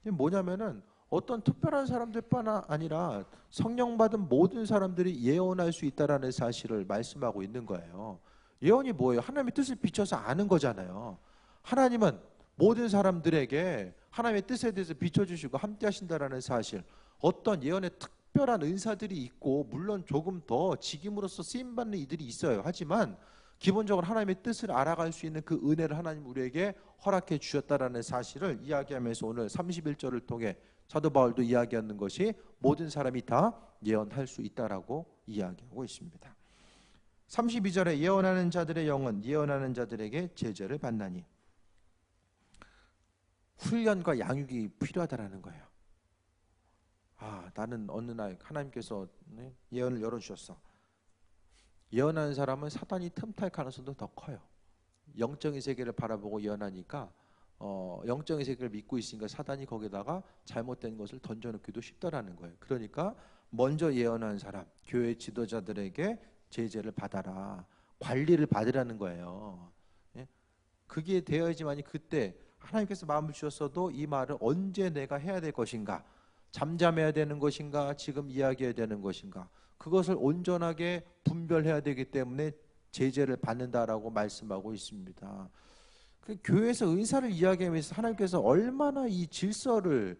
이게 뭐냐면은 어떤 특별한 사람들뿐 아니라 성령 받은 모든 사람들이 예언할 수 있다라는 사실을 말씀하고 있는 거예요. 예언이 뭐예요? 하나님의 뜻을 비춰서 아는 거잖아요. 하나님은 모든 사람들에게 하나님의 뜻에 대해서 비춰주시고 함께 하신다라는 사실, 어떤 예언의 특별한 은사들이 있고 물론 조금 더 직임으로서 쓰임받는 이들이 있어요. 하지만 기본적으로 하나님의 뜻을 알아갈 수 있는 그 은혜를 하나님 우리에게 허락해 주셨다라는 사실을 이야기하면서 오늘 31절을 통해 사도 바울도 이야기하는 것이 모든 사람이 다 예언할 수 있다라고 이야기하고 있습니다. 32절에 예언하는 자들의 영은 예언하는 자들에게 제재를 받나니, 훈련과 양육이 필요하다라는 거예요. 나는 어느 날 하나님께서 예언을 열어주셨어. 예언하는 사람은 사단이 틈탈 가능성도 더 커요. 영적인 세계를 바라보고 예언하니까 영적인 세계를 믿고 있으니까 사단이 거기다가 잘못된 것을 던져놓기도 쉽다라는 거예요. 그러니까 먼저 예언하는 사람, 교회 지도자들에게 제재를 받아라, 관리를 받으라는 거예요. 그게 되어야지만이 그때 하나님께서 마음을 주셨어도 이 말을 언제 내가 해야 될 것인가, 잠잠해야 되는 것인가, 지금 이야기해야 되는 것인가, 그것을 온전하게 분별해야 되기 때문에 제재를 받는다라고 말씀하고 있습니다. 그 교회에서 은사를 이야기하면서 하나님께서 얼마나 이 질서를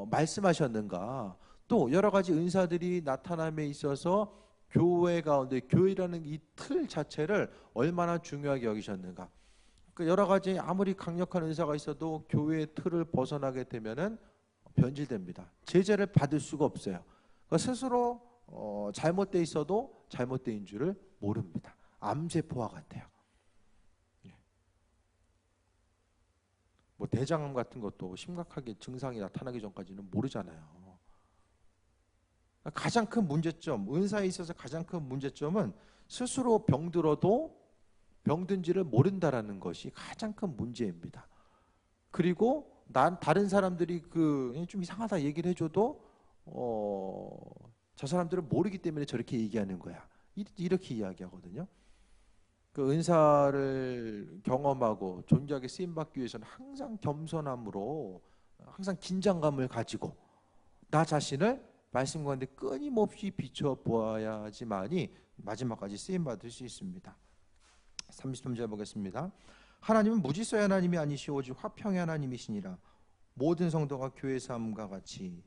말씀하셨는가, 또 여러 가지 은사들이 나타남에 있어서 교회 가운데 교회라는 이 틀 자체를 얼마나 중요하게 여기셨는가. 그 여러 가지 아무리 강력한 은사가 있어도 교회의 틀을 벗어나게 되면은 변질됩니다. 제재를 받을 수가 없어요. 그러니까 스스로 잘못돼 있어도 잘못된 줄을 모릅니다. 암세포와 같아요. 뭐 대장암 같은 것도 심각하게 증상이 나타나기 전까지는 모르잖아요. 가장 큰 문제점, 은사에 있어서 가장 큰 문제점은 스스로 병들어도 병든지를 모른다라는 것이 가장 큰 문제입니다. 그리고 다른 사람들이 좀 이상하다 얘기를 해줘도 저 사람들은 모르기 때문에 저렇게 얘기하는 거야. 이렇게 이야기하거든요. 그 은사를 경험하고 존귀하게 쓰임받기 위해서는 항상 겸손함으로, 항상 긴장감을 가지고 나 자신을 말씀 가운데 끊임없이 비춰보아야지만이 마지막까지 쓰임받을 수 있습니다. 33절 보겠습니다. 하나님은 무질서의 하나님이 아니시오 오직 화평의 하나님이시니라. 모든 성도가 교회 삶과 같이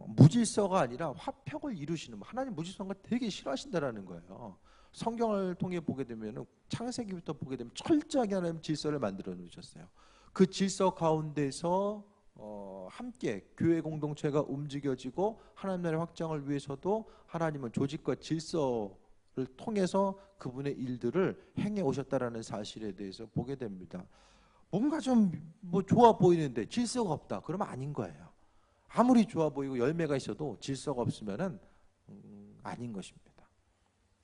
무질서가 아니라 화평을 이루시는, 하나님 무질서한 거 되게 싫어하신다라는 거예요. 성경을 통해 보게 되면, 창세기부터 보게 되면 철저하게 하나님 질서를 만들어 놓으셨어요. 그 질서 가운데서 함께 교회 공동체가 움직여지고 하나님 나라의 확장을 위해서도 하나님은 조직과 질서를 통해서 그분의 일들을 행해 오셨다라는 사실에 대해서 보게 됩니다. 뭔가 좀 좋아 보이는데 질서가 없다, 그러면 아닌 거예요. 아무리 좋아 보이고 열매가 있어도 질서가 없으면은 아닌 것입니다.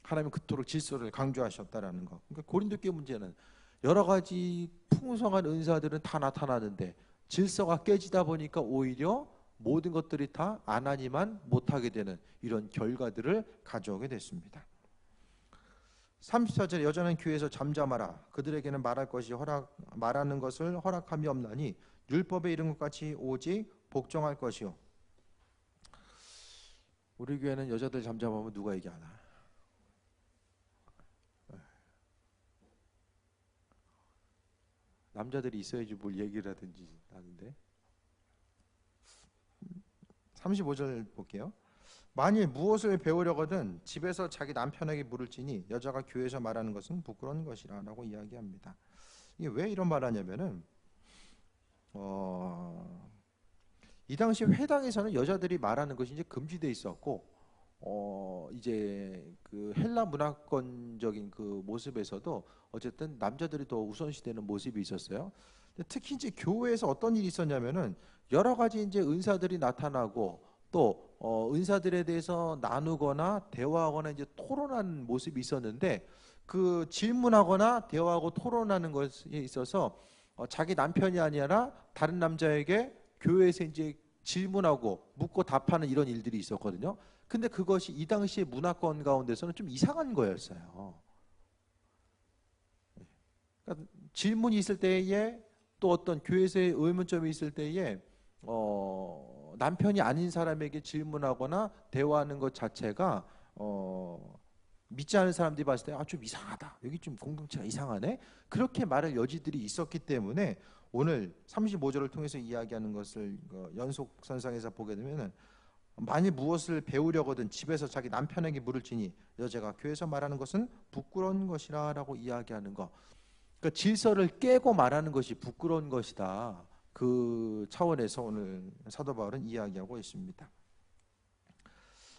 하나님은 그토록 질서를 강조하셨다라는 것. 그러니까 고린도 교회 문제는 여러 가지 풍성한 은사들은 다 나타나는데 질서가 깨지다 보니까 오히려 모든 것들이 다 안 하니만 못하게 되는 이런 결과들을 가져오게 됐습니다. 34절에 여자는 교회에서 잠잠하라. 그들에게는 말하는 것을 허락함이 없나니 율법에 이른 것 같이 오직 복종할 것이요. 우리 교회는 여자들 잠잠하면 누가 얘기하나? 남자들이 있어야지 뭘 얘기를 하든지 하는데. 35절 볼게요. 만일 무엇을 배우려거든 집에서 자기 남편에게 물을지니 여자가 교회에서 말하는 것은 부끄러운 것이라 라고 이야기합니다. 이게 왜 이런 말 하냐면은 이 당시 회당에서는 여자들이 말하는 것이 이제 금지돼 있었고 이제 그 헬라 문화권적인 그 모습에서도 어쨌든 남자들이 더 우선시되는 모습이 있었어요. 특히 이제 교회에서 어떤 일이 있었냐면은 여러 가지 이제 은사들이 나타나고 또 은사들에 대해서 나누거나 대화하거나 이제 토론하는 모습이 있었는데 그 질문하거나 대화하고 토론하는 것에 있어서 자기 남편이 아니라 다른 남자에게 교회에서 이제 질문하고 묻고 답하는 이런 일들이 있었거든요. 근데 그것이 이 당시의 문화권 가운데서는 좀 이상한 거였어요. 그러니까 질문이 있을 때에 또 어떤 교회에서의 의문점이 있을 때에 남편이 아닌 사람에게 질문하거나 대화하는 것 자체가 믿지 않은 사람들이 봤을 때 좀 이상하다. 여기 좀 공동체가 이상하네. 그렇게 말할 여지들이 있었기 때문에 오늘 35절을 통해서 이야기하는 것을 연속선상에서 보게 되면은 만일 무엇을 배우려거든 집에서 자기 남편에게 물을지니 여자가 교회에서 말하는 것은 부끄러운 것이라 라고 이야기하는 것. 그러니까 질서를 깨고 말하는 것이 부끄러운 것이다. 그 차원에서 오늘 사도 바울은 이야기하고 있습니다.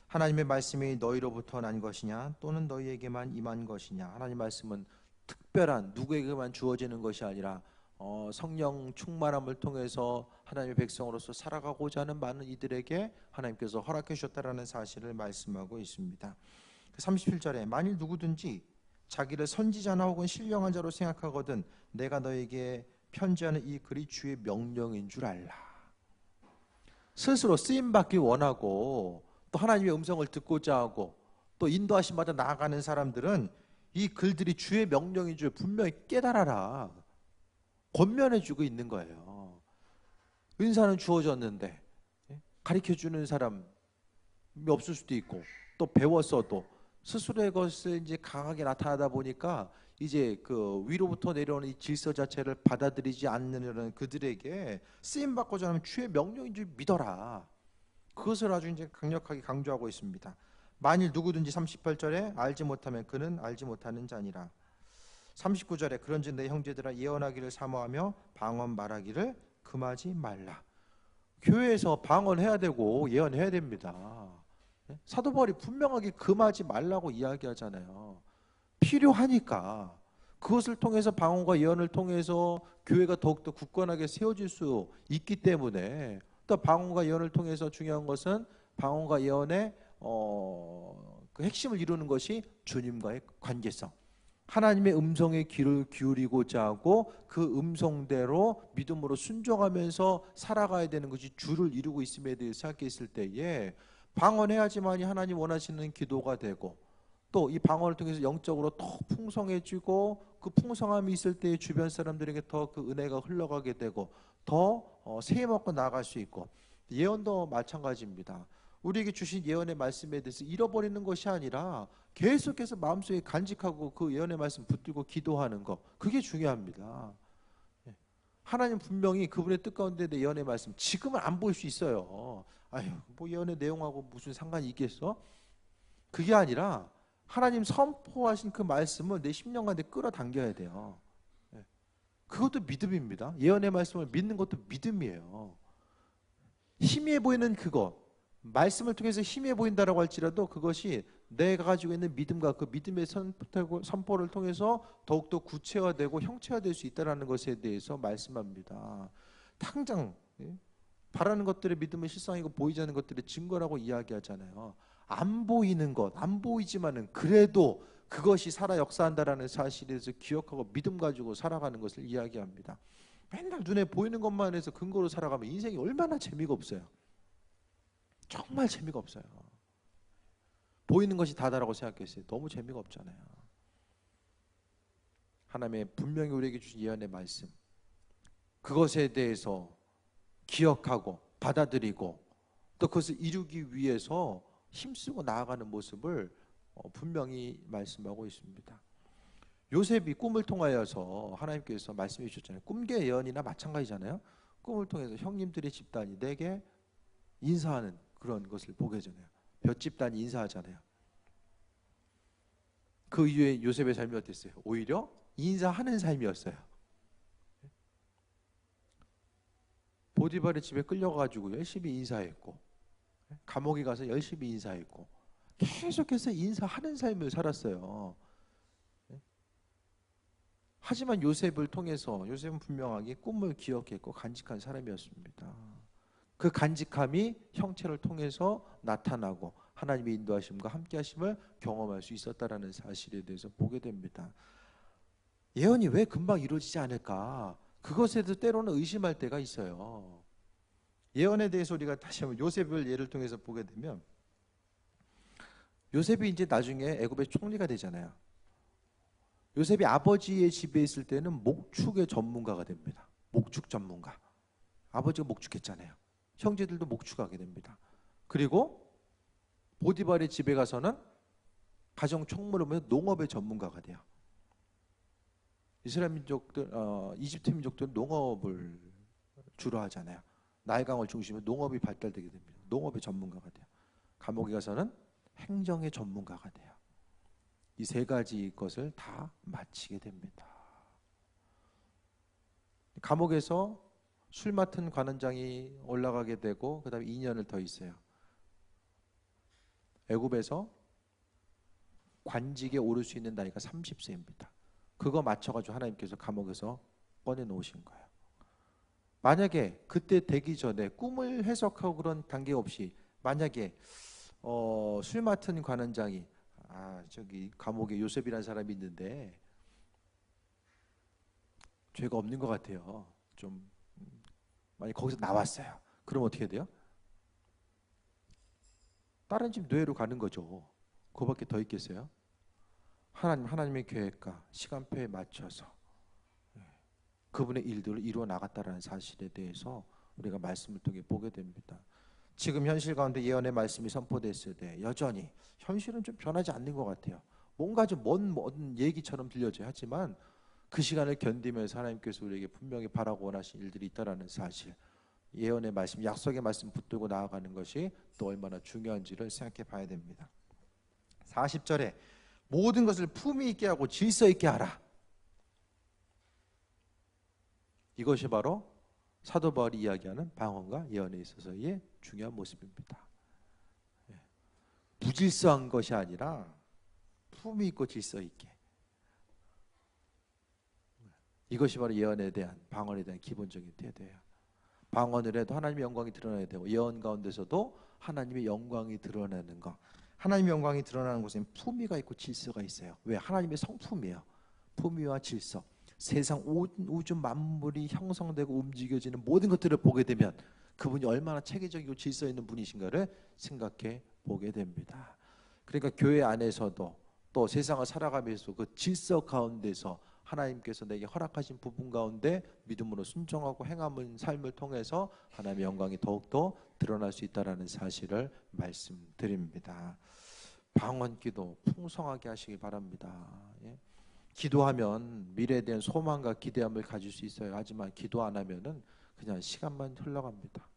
하나님의 말씀이 너희로부터 난 것이냐 또는 너희에게만 임한 것이냐. 하나님 말씀은 특별한 누구에게만 주어지는 것이 아니라 성령 충만함을 통해서 하나님의 백성으로서 살아가고자 하는 많은 이들에게 하나님께서 허락해 주셨다라는 사실을 말씀하고 있습니다. 37절에 만일 누구든지 자기를 선지자나 혹은 신령한 자로 생각하거든 내가 너에게 편지하는 이 글이 주의 명령인 줄 알라. 스스로 쓰임받기 원하고 또 하나님의 음성을 듣고자 하고 또 인도하심마다 나아가는 사람들은 이 글들이 주의 명령인 줄 분명히 깨달아라. 권면해주고 있는 거예요. 은사는 주어졌는데 가르쳐주는 사람이 없을 수도 있고 또 배웠어도 스스로의 것을 이제 강하게 나타나다 보니까 이제 그 위로부터 내려오는 이 질서 자체를 받아들이지 않는 그들에게 쓰임 받고자 하면 주의 명령인 줄 믿어라. 그것을 아주 이제 강력하게 강조하고 있습니다. 만일 누구든지 38절에 알지 못하면 그는 알지 못하는 자니라. 39절에 그런즉 내 형제들아 예언하기를 사모하며 방언 말하기를 금하지 말라. 교회에서 방언해야 되고 예언해야 됩니다. 사도 바울이 분명하게 금하지 말라고 이야기하잖아요. 필요하니까. 그것을 통해서 방언과 예언을 통해서 교회가 더욱더 굳건하게 세워질 수 있기 때문에 또 방언과 예언을 통해서 중요한 것은 방언과 예언의 그 핵심을 이루는 것이 주님과의 관계성. 하나님의 음성에 귀를 기울이고자 하고 그 음성대로 믿음으로 순종하면서 살아가야 되는 것이 주를 이루고 있음에 대해서 생각했을 때에 방언해야지만이 하나님 원하시는 기도가 되고 또 이 방언을 통해서 영적으로 더 풍성해지고 그 풍성함이 있을 때 주변 사람들에게 더 그 은혜가 흘러가게 되고 더 세임받고 나아갈 수 있고 예언도 마찬가지입니다. 우리에게 주신 예언의 말씀에 대해서 잃어버리는 것이 아니라 계속해서 마음속에 간직하고 그 예언의 말씀 붙들고 기도하는 것, 그게 중요합니다. 하나님 분명히 그분의 뜻 가운데 내 예언의 말씀 지금은 안 보일 수 있어요. 아유, 뭐 예언의 내용하고 무슨 상관이 있겠어? 그게 아니라 하나님 선포하신 그 말씀을 내 심령 가운데 끌어당겨야 돼요. 그것도 믿음입니다. 예언의 말씀을 믿는 것도 믿음이에요. 희미해 보이는 그거, 말씀을 통해서 희미해 보인다라고 할지라도 그것이 내가 가지고 있는 믿음과 그 믿음의 선포를 통해서 더욱더 구체화되고 형체화될 수 있다는 것에 대해서 말씀합니다. 당장 바라는 것들의 믿음은 실상이고 보이지 않는 것들의 증거라고 이야기하잖아요. 안 보이는 것, 안 보이지만은 그래도 그것이 살아 역사한다라는 사실에 대해서 기억하고 믿음 가지고 살아가는 것을 이야기합니다. 맨날 눈에 보이는 것만 해서 근거로 살아가면 인생이 얼마나 재미가 없어요. 정말 재미가 없어요. 보이는 것이 다다라고 생각했어요. 너무 재미가 없잖아요. 하나님의 분명히 우리에게 주신 예언의 말씀, 그것에 대해서 기억하고 받아들이고 또 그것을 이루기 위해서 힘쓰고 나아가는 모습을 분명히 말씀하고 있습니다. 요셉이 꿈을 통하여서 하나님께서 말씀해 주셨잖아요. 꿈계 예언이나 마찬가지잖아요. 꿈을 통해서 형님들의 집단이 내게 인사하는 그런 것을 보게 되잖아요. 몇 집단이 인사하잖아요. 그 이후에 요셉의 삶이 어땠어요? 오히려 인사하는 삶이었어요. 보디발의 집에 끌려가지고 열심히 인사했고, 감옥에 가서 열심히 인사했고, 계속해서 인사하는 삶을 살았어요. 하지만 요셉을 통해서 요셉은 분명하게 꿈을 기억했고 간직한 사람이었습니다. 그 간직함이 형체를 통해서 나타나고 하나님의 인도하심과 함께하심을 경험할 수 있었다라는 사실에 대해서 보게 됩니다. 예언이 왜 금방 이루어지지 않을까? 그것에 대해서 때로는 의심할 때가 있어요. 예언에 대해서 우리가 다시 한번 요셉을 예를 통해서 보게 되면, 요셉이 이제 나중에 애굽의 총리가 되잖아요. 요셉이 아버지의 집에 있을 때는 목축의 전문가가 됩니다. 목축 전문가. 아버지가 목축했잖아요. 형제들도 목축하게 됩니다. 그리고 보디발의 집에 가서는 가정 총무를 하면서 농업의 전문가가 돼요. 이스라엘 민족들, 이집트 민족들은 농업을 주로 하잖아요. 나일강을 중심으로 농업이 발달되게 됩니다. 농업의 전문가가 돼요. 감옥에 가서는 행정의 전문가가 돼요. 이 세 가지 것을 다 마치게 됩니다. 감옥에서 술 맡은 관원장이 올라가게 되고 그 다음에 2년을 더 있어요. 애굽에서 관직에 오를 수 있는 나이가 30세입니다. 그거 맞춰가지고 하나님께서 감옥에서 꺼내놓으신 거예요. 만약에 그때 되기 전에 꿈을 해석하고 그런 단계 없이 만약에 술 맡은 관원장이 저기 감옥에 요셉이라는 사람이 있는데 죄가 없는 것 같아요. 좀 만약 거기서 나왔어요. 그럼 어떻게 돼요? 다른 집 노예로 가는 거죠. 그거밖에 더 있겠어요? 하나님의 계획과 시간표에 맞춰서 그분의 일들을 이루어 나갔다라는 사실에 대해서 우리가 말씀을 통해 보게 됩니다. 지금 현실 가운데 예언의 말씀이 선포됐을 때 여전히 현실은 좀 변하지 않는 것 같아요. 뭔가 좀 먼 얘기처럼 들려져야 하지만 그 시간을 견디면서 하나님께서 우리에게 분명히 바라고 원하신 일들이 있다라는 사실, 예언의 말씀, 약속의 말씀 붙들고 나아가는 것이 또 얼마나 중요한지를 생각해 봐야 됩니다. 40절에 모든 것을 품위 있게 하고 질서 있게 하라. 이것이 바로 사도 바울이 이야기하는 방언과 예언에 있어서의 중요한 모습입니다. 무질서한 것이 아니라 품위 있고 질서 있게. 이것이 바로 예언에 대한, 방언에 대한 기본적인 태도예요. 방언을 해도 하나님의 영광이 드러나야 되고 예언 가운데서도 하나님의 영광이 드러나는 것. 하나님의 영광이 드러나는 곳에는 품위가 있고 질서가 있어요. 왜? 하나님의 성품이에요. 품위와 질서. 세상 우주 만물이 형성되고 움직여지는 모든 것들을 보게 되면 그분이 얼마나 체계적이고 질서 있는 분이신가를 생각해 보게 됩니다. 그러니까 교회 안에서도 또 세상을 살아가면서 그 질서 가운데서 하나님께서 내게 허락하신 부분 가운데 믿음으로 순종하고 행함은 삶을 통해서 하나님의 영광이 더욱더 드러날 수 있다는 사실을 말씀드립니다. 방언기도 풍성하게 하시기 바랍니다. 기도하면 미래에 대한 소망과 기대함을 가질 수 있어요. 하지만 기도 안 하면은 그냥 시간만 흘러갑니다.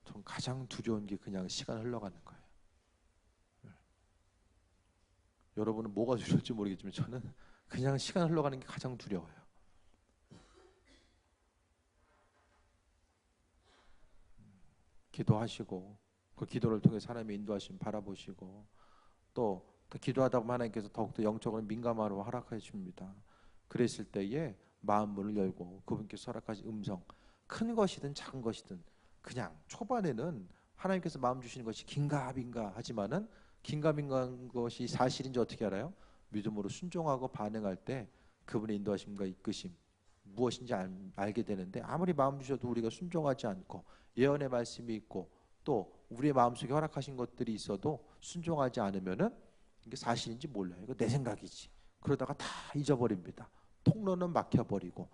전 가장 두려운 게 그냥 시간 흘러가는 거예요. 여러분은 뭐가 두려울지 모르겠지만 저는 그냥 시간 흘러가는 게 가장 두려워요. 기도하시고 그 기도를 통해 하나님의 인도하심 바라보시고 또 기도하다 보면 하나님께서 더욱더 영적으로 민감하로 허락해 줍니다. 그랬을 때에 마음 문을 열고 그분께서 허락하신 음성, 큰 것이든 작은 것이든 그냥 초반에는 하나님께서 마음 주시는 것이 긴가민가 하지만은 긴가민가한 것이 사실인지 어떻게 알아요? 믿음으로 순종하고 반응할 때 그분의 인도하심과 이끄심 무엇인지 알게 되는데, 아무리 마음 주셔도 우리가 순종하지 않고 예언의 말씀이 있고 또 우리의 마음속에 허락하신 것들이 있어도 순종하지 않으면은 이게 사실인지 몰라요. 이거 내 생각이지. 그러다가 다 잊어버립니다. 통로는 막혀버리고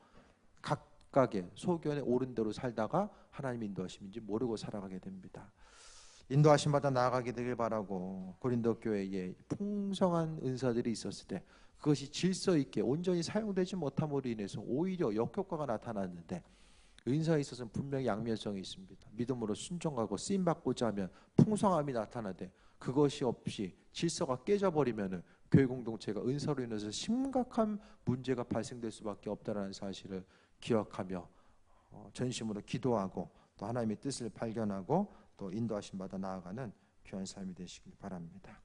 각각의 소견에 옳은 대로 살다가 하나님의 인도하심인지 모르고 살아가게 됩니다. 인도하심 받아 나아가게 되길 바라고, 고린도 교회에 풍성한 은사들이 있었을 때 그것이 질서 있게 온전히 사용되지 못함으로 인해서 오히려 역효과가 나타났는데, 은사에 있어서는 분명히 양면성이 있습니다. 믿음으로 순종하고 쓰임 받고자 하면 풍성함이 나타나되, 그것이 없이 질서가 깨져버리면은 교회 공동체가 은사로 인해서 심각한 문제가 발생될 수밖에 없다는 사실을 기억하며 전심으로 기도하고 또 하나님의 뜻을 발견하고 또 인도하심 받아 나아가는 귀한 삶이 되시길 바랍니다.